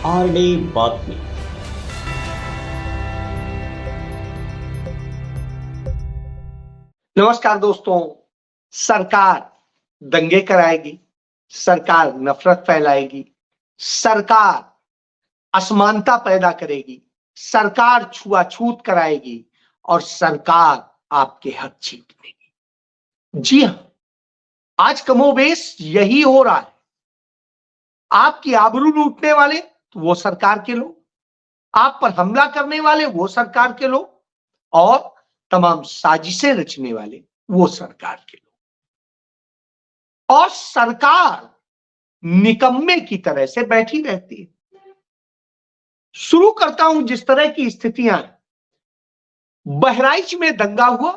RD बातमी. नमस्कार दोस्तों। सरकार दंगे कराएगी, सरकार नफरत फैलाएगी, सरकार असमानता पैदा करेगी, सरकार छुआछूत कराएगी और सरकार आपके हक छीन लेगी। जी हां, आज कमोबेश यही हो रहा है। आपकी आबरू लूटने वाले तो वो सरकार के लोग, आप पर हमला करने वाले वो सरकार के लोग और तमाम साजिशें रचने वाले वो सरकार के लोग। और सरकार निकम्मे की तरह से बैठी रहती है। शुरू करता हूं जिस तरह की स्थितियां हैं। बहराइच में दंगा हुआ,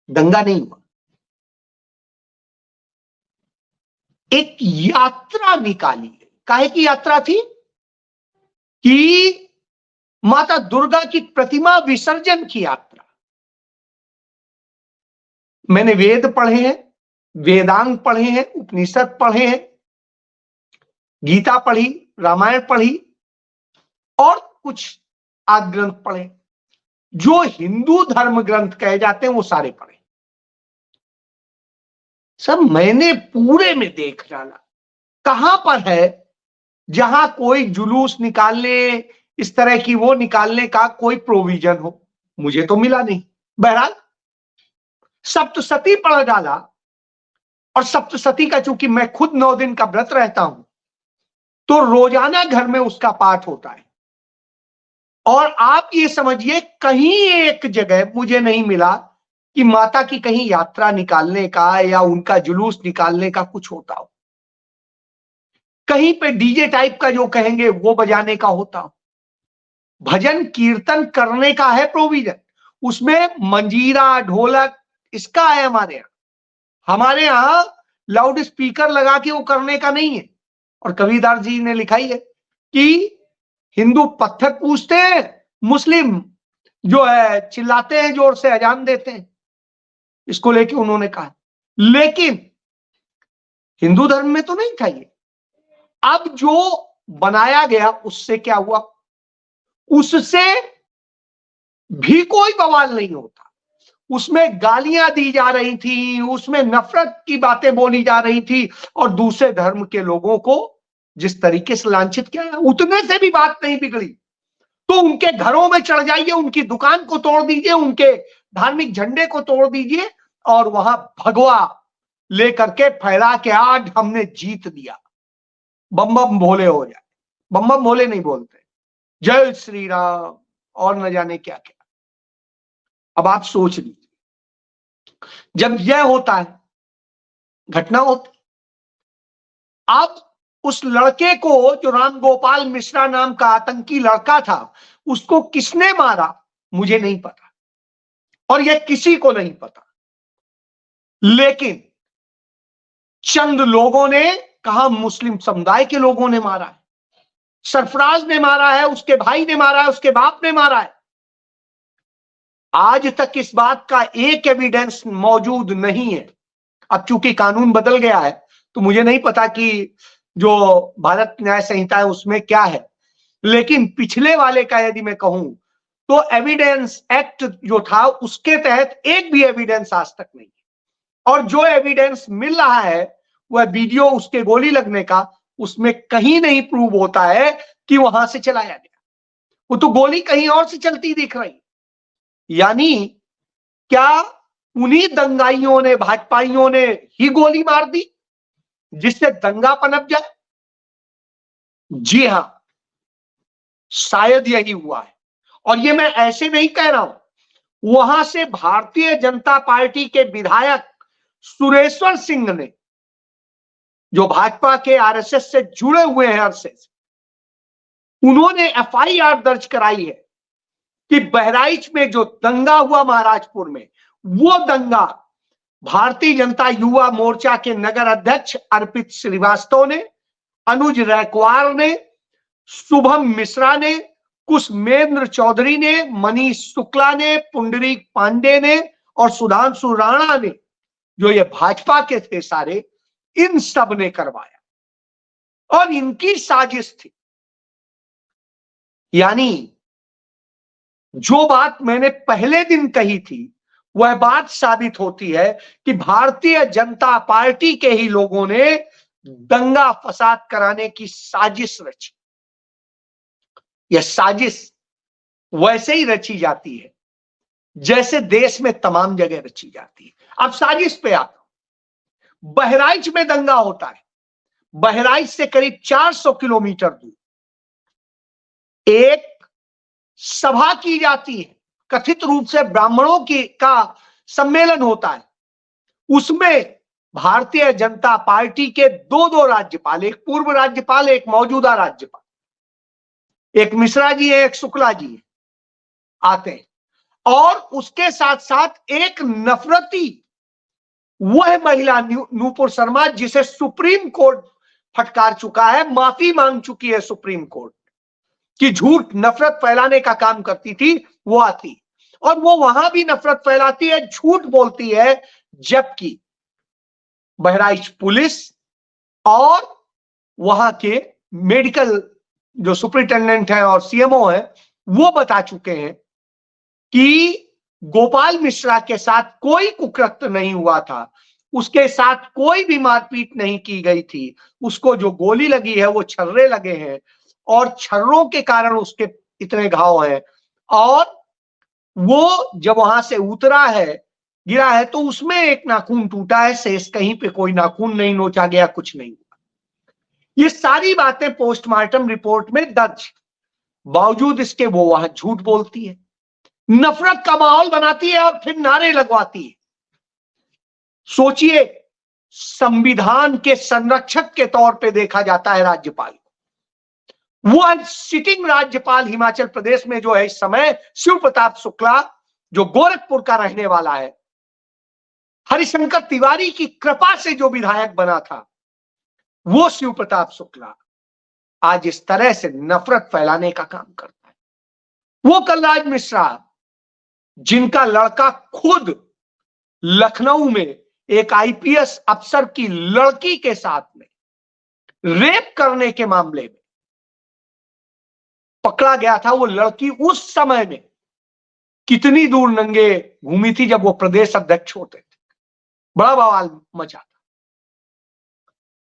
दंगा नहीं हुआ, एक यात्रा निकाली गई। काहे की यात्रा थी? कि माता दुर्गा की प्रतिमा विसर्जन की यात्रा। मैंने वेद पढ़े हैं, वेदांग पढ़े हैं, उपनिषद पढ़े हैं, गीता पढ़ी, रामायण पढ़ी और कुछ आदि ग्रंथ पढ़े। जो हिंदू धर्म ग्रंथ कहे जाते हैं वो सारे पढ़े। सब मैंने पूरे में देख डाला। कहां पर है जहां कोई जुलूस निकालने, इस तरह की वो निकालने का कोई प्रोविजन हो? मुझे तो मिला नहीं। बहरहाल सप्तशती पढ़ डाला और सप्तशती का चूंकि मैं खुद 9 दिन का व्रत रहता हूं तो रोजाना घर में उसका पाठ होता है। और आप ये समझिए कहीं एक जगह मुझे नहीं मिला कि माता की कहीं यात्रा निकालने का या उनका जुलूस निकालने का कुछ होता हो। कहीं पे डीजे टाइप का जो कहेंगे वो बजाने का होता हो। भजन कीर्तन करने का है प्रोविजन, उसमें मंजीरा ढोलक इसका है। हमारे यहां लाउड स्पीकर लगा के वो करने का नहीं है। और कबीरदास जी ने लिखा ही है कि हिंदू पत्थर पूजते हैं, मुस्लिम जो है चिल्लाते हैं, जोर से अजान देते हैं। इसको लेके उन्होंने कहा, लेकिन हिंदू धर्म में तो नहीं था ये। अब जो बनाया गया उससे क्या हुआ? उससे भी कोई बवाल नहीं होता। उसमें गालियां दी जा रही थी, उसमें नफरत की बातें बोली जा रही थी और दूसरे धर्म के लोगों को जिस तरीके से लांछित किया, उतने से भी बात नहीं बिगड़ी। तो उनके घरों में चढ़ जाइए, उनकी दुकान को तोड़ दीजिए, उनके धार्मिक झंडे को तोड़ दीजिए और वहां भगवा लेकर के फैला के आज हमने जीत दिया, बम बम भोले हो जाए। बम बम भोले नहीं बोलते, जय श्री राम और न जाने क्या क्या। अब आप सोच लीजिए, जब यह होता है, घटना होती, अब उस लड़के को जो राम गोपाल मिश्रा नाम का आतंकी लड़का था, उसको किसने मारा मुझे नहीं पता और यह किसी को नहीं पता। लेकिन चंद लोगों ने कहा मुस्लिम समुदाय के लोगों ने मारा है, सरफराज ने मारा है, उसके भाई ने मारा है, उसके बाप ने मारा है। आज तक इस बात का एक एविडेंस मौजूद नहीं है। अब चूंकि कानून बदल गया है तो मुझे नहीं पता कि जो भारत न्याय संहिता है उसमें क्या है, लेकिन पिछले वाले का यदि मैं कहूं तो एविडेंस एक्ट जो था उसके तहत एक भी एविडेंस आज तक नहीं है। और जो एविडेंस मिल रहा है वह वीडियो उसके गोली लगने का, उसमें कहीं नहीं प्रूव होता है कि वहां से चलाया गया। वो तो गोली कहीं और से चलती दिख रही। यानी क्या उन्हीं दंगाइयों ने, भाजपाइयों ने ही गोली मार दी जिससे दंगा पनप जाए? जी हां, शायद यही हुआ है। और ये मैं ऐसे नहीं कह रहा हूं। वहां से भारतीय जनता पार्टी के विधायक सुरेश्वर सिंह ने, जो भाजपा के आरएसएस से जुड़े हुए हैं अरसे से, उन्होंने एफआईआर दर्ज कराई है कि बहराइच में जो दंगा हुआ महाराजपुर में, वो दंगा भारतीय जनता युवा मोर्चा के नगर अध्यक्ष अर्पित श्रीवास्तव ने, अनुज रैकवार ने, शुभम मिश्रा ने, कुशमेंद्र चौधरी ने, मनीष शुक्ला ने, पुंडरीक पांडे ने और सुधांशु राणा ने, जो ये भाजपा के थे सारे, इन सब ने करवाया। और इनकी साजिश थी यानी जो बात मैंने पहले दिन कही थी वह बात साबित होती है कि भारतीय जनता पार्टी के ही लोगों ने दंगा फसाद कराने की साजिश रची। यह साजिश वैसे ही रची जाती है जैसे देश में तमाम जगह रची जाती है। अब साजिश पे आता हूं। बहराइच में दंगा होता है। बहराइच से करीब 400 किलोमीटर दूर एक सभा की जाती है, कथित रूप से ब्राह्मणों का सम्मेलन होता है। उसमें भारतीय जनता पार्टी के दो राज्यपाल, एक पूर्व राज्यपाल, एक मौजूदा राज्यपाल, एक मिश्रा जी है, एक शुक्ला जी है, आते हैं। और उसके साथ साथ एक नफरती वह महिला नूपुर शर्मा जिसे सुप्रीम कोर्ट फटकार चुका है, माफी मांग चुकी है सुप्रीम कोर्ट कि झूठ नफरत फैलाने का काम करती थी, वो आती और वो वहां भी नफरत फैलाती है, झूठ बोलती है, जबकि बहराइच पुलिस और वहां के मेडिकल जो सुपरिटेंडेंट है और सीएमओ है वो बता चुके हैं कि गोपाल मिश्रा के साथ कोई कुकृत्य नहीं हुआ था, उसके साथ कोई भी मारपीट नहीं की गई थी, उसको जो गोली लगी है वो छर्रे लगे हैं और छर्रों के कारण उसके इतने घाव हैं। और वो जब वहां से उतरा है, गिरा है, तो उसमें एक नाखून टूटा है, शेष कहीं पे कोई नाखून नहीं नोचा गया, कुछ नहीं हुआ। ये सारी बातें पोस्टमार्टम रिपोर्ट में दर्ज, बावजूद इसके वो वहां झूठ बोलती है, नफरत का माहौल बनाती है और फिर नारे लगवाती है। सोचिए, संविधान के संरक्षक के तौर पे देखा जाता है राज्यपाल को। वो सिटिंग राज्यपाल हिमाचल प्रदेश में जो है इस समय, शिव प्रताप शुक्ला, जो गोरखपुर का रहने वाला है, हरिशंकर तिवारी की कृपा से जो विधायक बना था, वो शिव प्रताप शुक्ला आज इस तरह से नफरत फैलाने का काम करता है। वो कलराज मिश्रा, जिनका लड़का खुद लखनऊ में एक आईपीएस अफसर की लड़की के साथ में रेप करने के मामले में पकड़ा गया था, वो लड़की उस समय में कितनी दूर नंगे घूमी थी जब वो प्रदेश अध्यक्ष होते थे, बड़ा बवाल मचा था।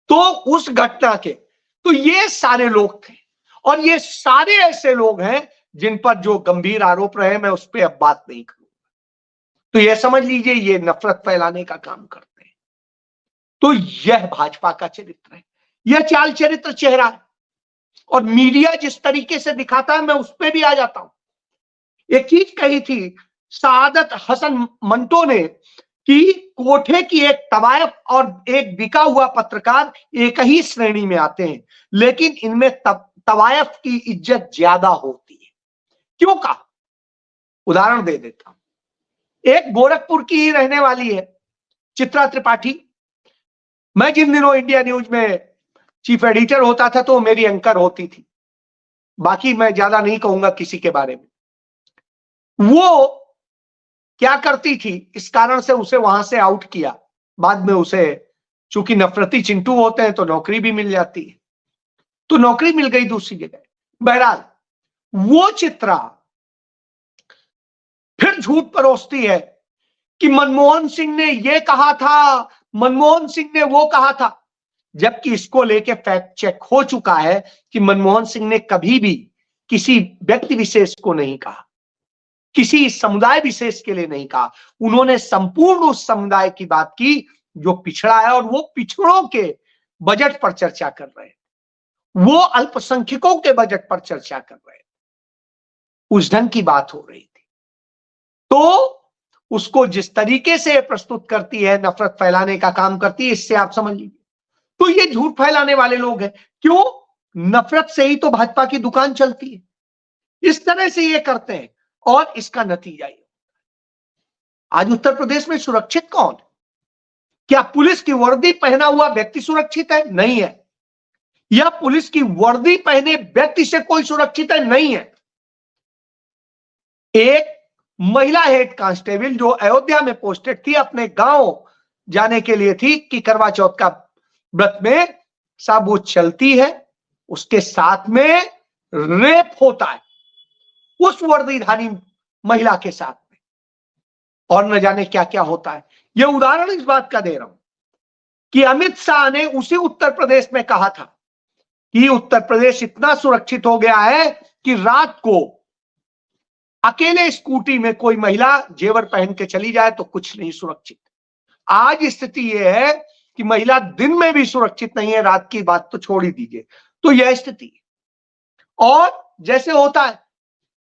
तो उस घटना के, तो ये सारे लोग थे और ये सारे ऐसे लोग हैं जिन पर जो गंभीर आरोप रहे, मैं उस पर अब बात नहीं करूंगा। तो ये समझ लीजिए ये नफरत फैलाने का काम करते हैं। तो यह भाजपा का चरित्र है, यह चाल चरित्र चेहरा है। और मीडिया जिस तरीके से दिखाता है, मैं उस पर भी आ जाता हूं। एक चीज कही थी सादत हसन मंटो ने कि कोठे की एक तवायफ और एक बिका हुआ पत्रकार एक ही श्रेणी में आते हैं, लेकिन इनमें तवायफ की इज्जत ज्यादा होती है। क्यों कहा? उदाहरण दे देता हूं। एक गोरखपुर की ही रहने वाली है, चित्रा त्रिपाठी। मैं जिन दिनों इंडिया न्यूज में चीफ एडिटर होता था तो मेरी एंकर होती थी, बाकी मैं ज्यादा नहीं कहूंगा किसी के बारे में। वो क्या करती थी, इस कारण से उसे वहां से आउट किया। बाद में उसे, चूंकि नफरती चिंटू होते हैं तो नौकरी भी मिल जाती है, तो नौकरी मिल गई दूसरी जगह। बहरहाल वो चित्रा फिर झूठ परोसती है कि मनमोहन सिंह ने ये कहा था, मनमोहन सिंह ने वो कहा था, जबकि इसको लेके फैक्ट चेक हो चुका है कि मनमोहन सिंह ने कभी भी किसी व्यक्ति विशेष को नहीं कहा, किसी समुदाय विशेष के लिए नहीं कहा। उन्होंने संपूर्ण उस समुदाय की बात की जो पिछड़ा है, और वो पिछड़ों के बजट पर चर्चा कर रहे हैं, वो अल्पसंख्यकों के बजट पर चर्चा कर रहे हैं। उस ढंग की बात हो रही थी। तो उसको जिस तरीके से प्रस्तुत करती है, नफरत फैलाने का काम करती है, इससे आप समझ लीजिए। तो ये झूठ फैलाने वाले लोग हैं। क्यों? नफरत से ही तो भाजपा की दुकान चलती है। इस तरह से ये करते हैं और इसका नतीजा ये, आज उत्तर प्रदेश में सुरक्षित कौन है? क्या पुलिस की वर्दी पहना हुआ व्यक्ति सुरक्षित है? नहीं है। या पुलिस की वर्दी पहने व्यक्ति से कोई सुरक्षित है? नहीं है। एक महिला हेड कांस्टेबल जो अयोध्या में पोस्टेड थी, अपने गांव जाने के लिए थी कि करवा चौथ का व्रत में, साहब वो चलती है, उसके साथ में रेप होता है। उस वर्दीधारी महिला के साथ में, और न जाने क्या क्या होता है। यह उदाहरण इस बात का दे रहा हूं कि अमित शाह ने उसी उत्तर प्रदेश में कहा था कि उत्तर प्रदेश इतना सुरक्षित हो गया है कि रात को अकेले स्कूटी में कोई महिला जेवर पहन के चली जाए तो कुछ नहीं सुरक्षित। आज स्थिति यह है कि महिला दिन में भी सुरक्षित नहीं है, रात की बात तो छोड़ ही दीजिए। तो यह स्थिति है। और जैसे होता है,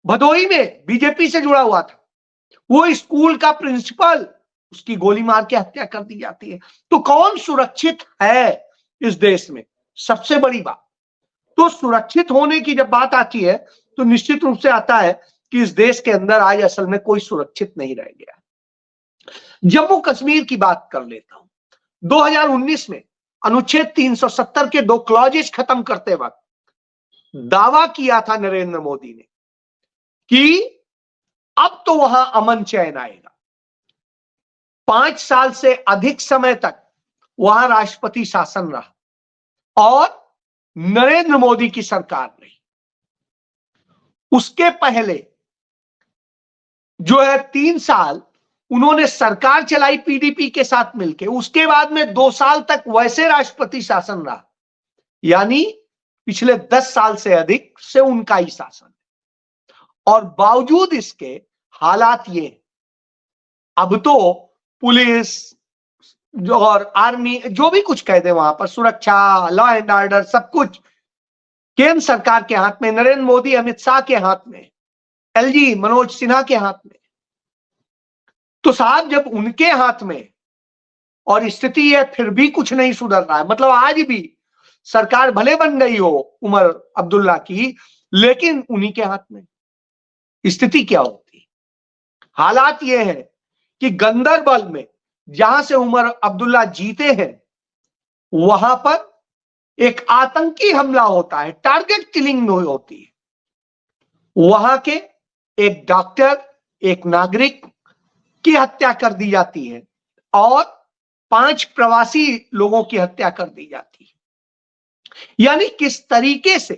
भदोही में बीजेपी से जुड़ा हुआ था, वो स्कूल का प्रिंसिपल, उसकी गोली मार के हत्या कर दी जाती है। तो कौन सुरक्षित है इस देश में? सबसे बड़ी बात तो सुरक्षित होने की जब बात आती है तो निश्चित रूप से आता है कि इस देश के अंदर आज असल में कोई सुरक्षित नहीं रह गया। जम्मू कश्मीर की बात कर लेता हूं। 2019 में अनुच्छेद 370 के 2 क्लॉजेस खत्म करते वक्त दावा किया था नरेंद्र मोदी ने कि अब तो वहां अमन चैन आएगा। 5 साल से अधिक समय तक वहां राष्ट्रपति शासन रहा और नरेंद्र मोदी की सरकार रही। उसके पहले जो है 3 साल उन्होंने सरकार चलाई पीडीपी के साथ मिलकर। उसके बाद में 2 साल तक वैसे राष्ट्रपति शासन रहा, यानी पिछले 10 साल से अधिक से उनका ही शासन। और बावजूद इसके हालात ये, अब तो पुलिस और आर्मी जो भी कुछ कहते हैं वहां पर, सुरक्षा, लॉ एंड ऑर्डर, सब कुछ केंद्र सरकार के हाथ में, नरेंद्र मोदी अमित शाह के हाथ में, एलजी मनोज सिन्हा के हाथ में। तो साहब जब उनके हाथ में और स्थिति है फिर भी कुछ नहीं सुधर रहा है, मतलब आज भी सरकार भले बन गई हो उमर अब्दुल्ला की, लेकिन उन्हीं के हाथ में स्थिति क्या होती। हालात ये है कि गंदरबल में जहां से उमर अब्दुल्ला जीते हैं वहां पर एक आतंकी हमला होता है, टारगेट किलिंग होती है। वहां के एक डॉक्टर, एक नागरिक की हत्या कर दी जाती है और 5 प्रवासी लोगों की हत्या कर दी जाती है। यानी किस तरीके से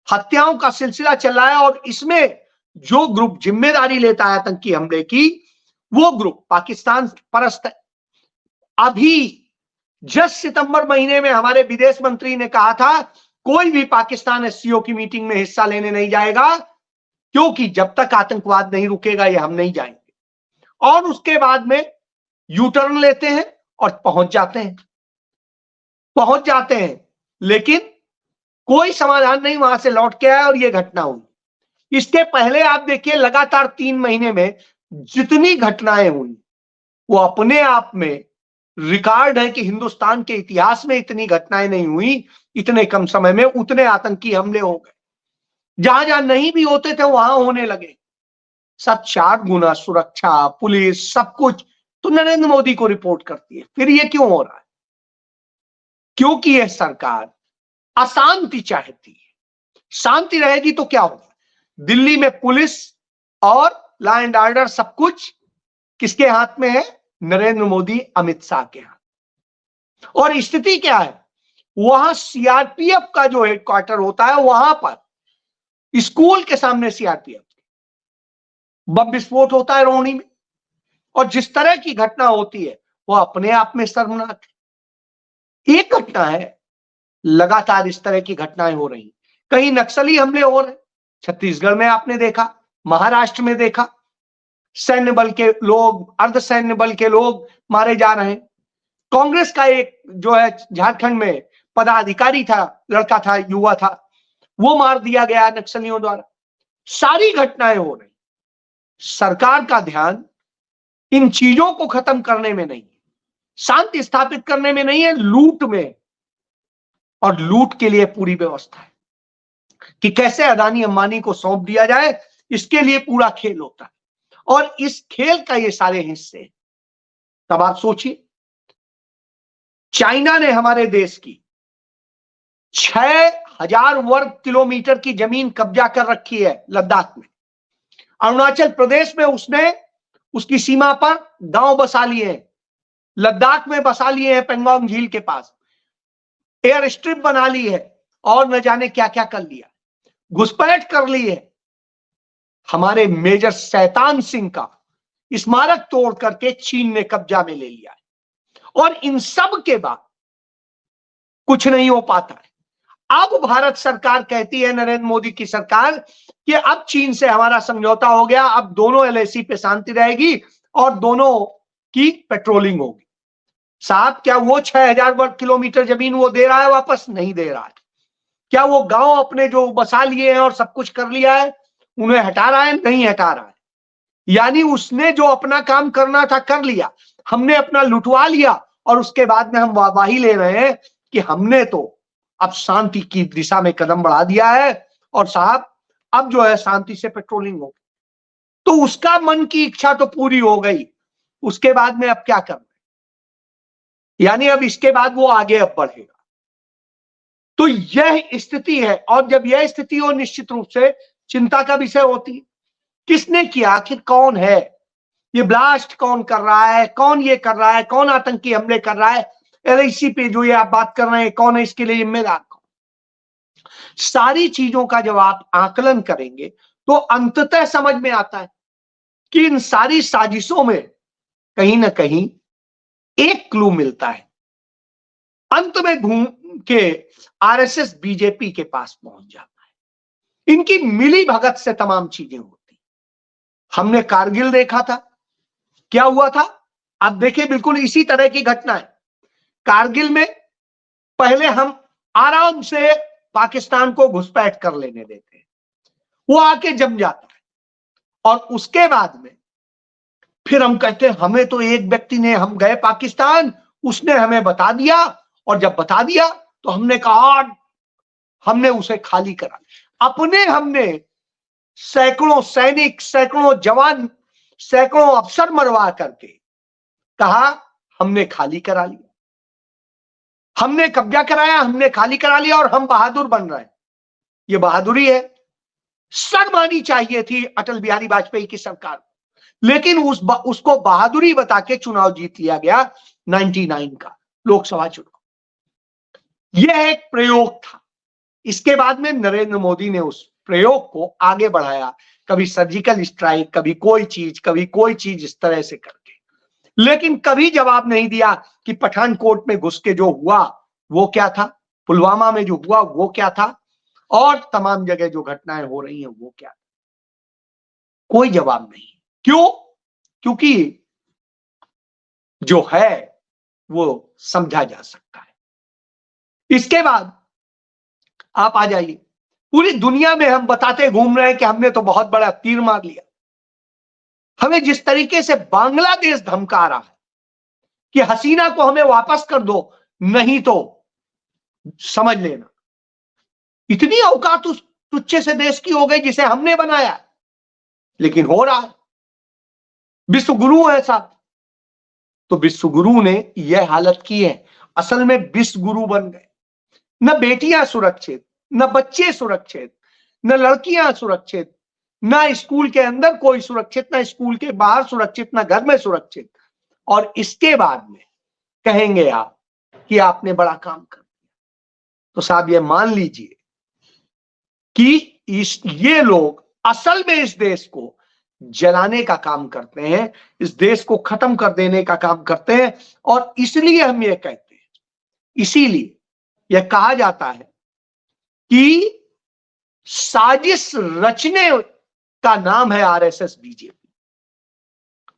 हत्याओं का सिलसिला चल रहा है। और इसमें जो ग्रुप जिम्मेदारी लेता है आतंकी हमले की, वो ग्रुप पाकिस्तान परस्त है। अभी जस्ट सितंबर महीने में हमारे विदेश मंत्री ने कहा था कोई भी पाकिस्तान एससीओ की मीटिंग में हिस्सा लेने नहीं जाएगा, क्योंकि जब तक आतंकवाद नहीं रुकेगा ये हम नहीं जाएंगे। और उसके बाद में यू टर्न लेते हैं और पहुंच जाते हैं, लेकिन कोई समाधान नहीं, वहां से लौट के आया और यह घटना हुई। इसके पहले आप देखिए लगातार 3 महीने में जितनी घटनाएं हुई वो अपने आप में रिकॉर्ड है कि हिंदुस्तान के इतिहास में इतनी घटनाएं नहीं हुई, इतने कम समय में उतने आतंकी हमले हो गए। जहां जहां नहीं भी होते थे वहां होने लगे। सब 4 गुना सुरक्षा, पुलिस, सब कुछ तो नरेंद्र मोदी को रिपोर्ट करती है। फिर ये क्यों हो रहा है? क्योंकि यह सरकार अशांति चाहती है। शांति रहेगी तो क्या होगा? दिल्ली में पुलिस और लॉ एंड ऑर्डर सब कुछ किसके हाथ में है? नरेंद्र मोदी, अमित शाह के हाथ। और स्थिति क्या है? वहां सीआरपीएफ का जो हेडक्वार्टर होता है, वहां पर स्कूल के सामने सीआरपीएफ बम विस्फोट होता है रोहिणी में। और जिस तरह की घटना होती है वो अपने आप में शर्मनाक है। एक घटना है, लगातार इस तरह की घटनाएं हो रही। कहीं नक्सली हमले हो रहे, छत्तीसगढ़ में आपने देखा, महाराष्ट्र में देखा, सैन्य बल के लोग, अर्धसैन्य बल के लोग मारे जा रहे हैं। कांग्रेस का एक जो है झारखंड में पदाधिकारी था, लड़का था, युवा था, वो मार दिया गया नक्सलियों द्वारा। सारी घटनाएं हो रही। सरकार का ध्यान इन चीजों को खत्म करने में नहीं, शांति स्थापित करने में नहीं है, लूट में। और लूट के लिए पूरी व्यवस्था है कि कैसे अदानी अंबानी को सौंप दिया जाए, इसके लिए पूरा खेल होता है। और इस खेल का ये सारे हिस्से। तब आप सोचिए, चाइना ने हमारे देश की 6000 वर्ग किलोमीटर की जमीन कब्जा कर रखी है लद्दाख में। अरुणाचल प्रदेश में उसने उसकी सीमा पर गांव बसा लिए हैं, लद्दाख में बसा लिए हैं, पेंगोंग झील के पास एयर स्ट्रिप बना ली है और न जाने क्या क्या कर लिया, घुसपैठ कर ली है। हमारे मेजर शैतान सिंह का स्मारक तोड़ करके चीन ने कब्जा में ले लिया है। और इन सब के बाद कुछ नहीं हो पाता है। अब भारत सरकार कहती है, नरेंद्र मोदी की सरकार, कि अब चीन से हमारा समझौता हो गया, अब दोनों एलएसी पे शांति रहेगी और दोनों की पेट्रोलिंग होगी। साहब, क्या वो 6000 वर्ग किलोमीटर जमीन वो दे रहा है? वापस नहीं दे रहा है। क्या वो गांव अपने जो बसा लिए हैं और सब कुछ कर लिया है, उन्हें हटा रहा है? नहीं हटा रहा है। यानी उसने जो अपना काम करना था कर लिया, हमने अपना लुटवा लिया और उसके बाद में हम वाहवाही ले रहे हैं कि हमने तो अब शांति की दिशा में कदम बढ़ा दिया है और साहब अब जो है शांति से पेट्रोलिंग होगी। तो उसका मन की इच्छा तो पूरी हो गई, उसके बाद में अब क्या करना है? यानी अब इसके बाद वो आगे अब बढ़ेगा। तो यह स्थिति है, और जब यह स्थिति हो निश्चित रूप से चिंता का विषय होती है। किसने किया? आखिर कौन है? ये ब्लास्ट कौन कर रहा है? कौन ये कर रहा है? कौन आतंकी हमले कर रहा है? एलआईसी पे जो ये आप बात कर रहे हैं, कौन है इसके लिए जिम्मेदार? कौन? सारी चीजों का जब आप आकलन करेंगे तो अंततः समझ में आता है कि इन सारी साजिशों में कहीं ना कहीं एक क्लू मिलता है। अंत में घूम के आरएसएस बीजेपी के पास पहुंच जाता है। इनकी मिली भगत से तमाम चीजें होती। हमने कारगिल देखा था, क्या हुआ था? आप देखिए, बिल्कुल इसी तरह की घटना है। कारगिल में पहले हम आराम से पाकिस्तान को घुसपैठ कर लेने देते हैं, वो आके जम जाता है, और उसके बाद में फिर हम कहते हैं हमें तो एक व्यक्ति ने, हम गए पाकिस्तान, उसने हमें बता दिया, और जब बता दिया तो हमने कहा, हमने उसे खाली करा। अपने हमने सैकड़ों सैनिक, सैकड़ों जवान, सैकड़ों अफसर मरवा करके कहा हमने खाली करा लिया, हमने कब्जा कराया, हमने खाली करा लिया और हम बहादुर बन रहे हैं। ये बहादुरी है? शर्म आनी चाहिए थी अटल बिहारी वाजपेयी की सरकार, लेकिन उसको बहादुरी बता के चुनाव जीत लिया गया 99 का लोकसभा चुनाव। यह एक प्रयोग था। इसके बाद में नरेंद्र मोदी ने उस प्रयोग को आगे बढ़ाया, कभी सर्जिकल स्ट्राइक, कभी कोई चीज इस तरह से करके, लेकिन कभी जवाब नहीं दिया कि पठानकोट में घुस के जो हुआ वो क्या था, पुलवामा में जो हुआ वो क्या था, और तमाम जगह जो घटनाएं हो रही हैं वो क्या था। कोई जवाब नहीं। क्यों? क्योंकि जो है वो समझा जा सकता है। इसके बाद आप आ जाइए, पूरी दुनिया में हम बताते घूम रहे हैं कि हमने तो बहुत बड़ा तीर मार लिया। हमें जिस तरीके से बांग्लादेश धमका रहा है कि हसीना को हमें वापस कर दो, नहीं तो समझ लेना, इतनी औकात उस तुच्छे से देश की हो गई जिसे हमने बनाया, लेकिन हो रहा है। विश्व गुरु है साहब, तो विश्व गुरु ने यह हालत की है। असल में विश्व गुरु बन गए। न बेटियां सुरक्षित, न बच्चे सुरक्षित, न लड़कियां सुरक्षित, न स्कूल के अंदर कोई सुरक्षित, न स्कूल के बाहर सुरक्षित, न घर में सुरक्षित, और इसके बाद में कहेंगे आप कि आपने बड़ा काम कर दिया। तो साहब ये मान लीजिए कि ये लोग असल में इस देश को जलाने का काम करते हैं, इस देश को खत्म कर देने का काम करते हैं, और इसलिए हम ये कहते हैं, इसीलिए यह कहा जाता है कि साजिश रचने का नाम है आरएसएस बीजेपी।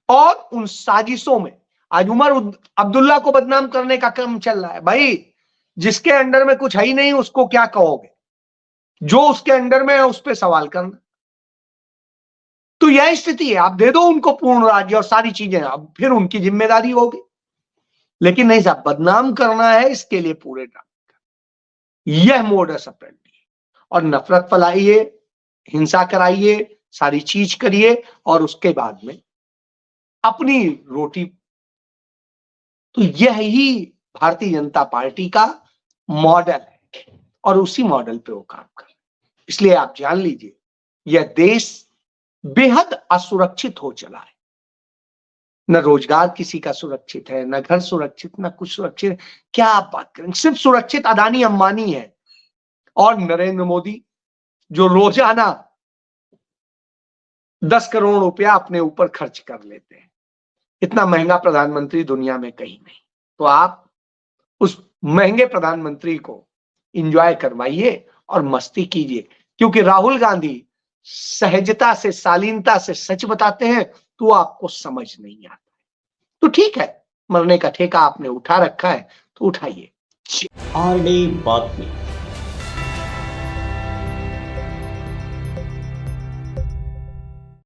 और उन साजिशों में आज उमर अब्दुल्ला को बदनाम करने का काम चल रहा है। भाई, जिसके अंडर में कुछ है ही नहीं उसको क्या कहोगे? जो उसके अंडर में है उस पर सवाल करना। तो यह स्थिति है। आप दे दो उनको पूर्ण राज्य और सारी चीजें, अब फिर उनकी जिम्मेदारी होगी। लेकिन नहीं साहब, बदनाम करना है, इसके लिए पूरे ड्रामे। यह मोडस ऑपरेंडी है। और नफरत फैलाइए, हिंसा कराइए, सारी चीज करिए, और उसके बाद में अपनी रोटी। तो यह ही भारतीय जनता पार्टी का मॉडल है, और उसी मॉडल पे वो काम कर रहे हैं। इसलिए आप जान लीजिए, यह देश बेहद असुरक्षित हो चला है। न रोजगार किसी का सुरक्षित है, न घर सुरक्षित, न कुछ सुरक्षित। क्या आप बात करें? सिर्फ सुरक्षित अदानी अंबानी है, और नरेंद्र मोदी जो रोजाना 10 करोड़ रुपया अपने ऊपर खर्च कर लेते हैं। इतना महंगा प्रधानमंत्री दुनिया में कहीं नहीं। तो आप उस महंगे प्रधानमंत्री को एंजॉय करवाइए और मस्ती कीजिए, क्योंकि राहुल गांधी सहजता से, शालीनता से सच बताते हैं तो आपको समझ नहीं आता। तो ठीक है, मरने का ठेका आपने उठा रखा है तो उठाइए। आरडी बातमी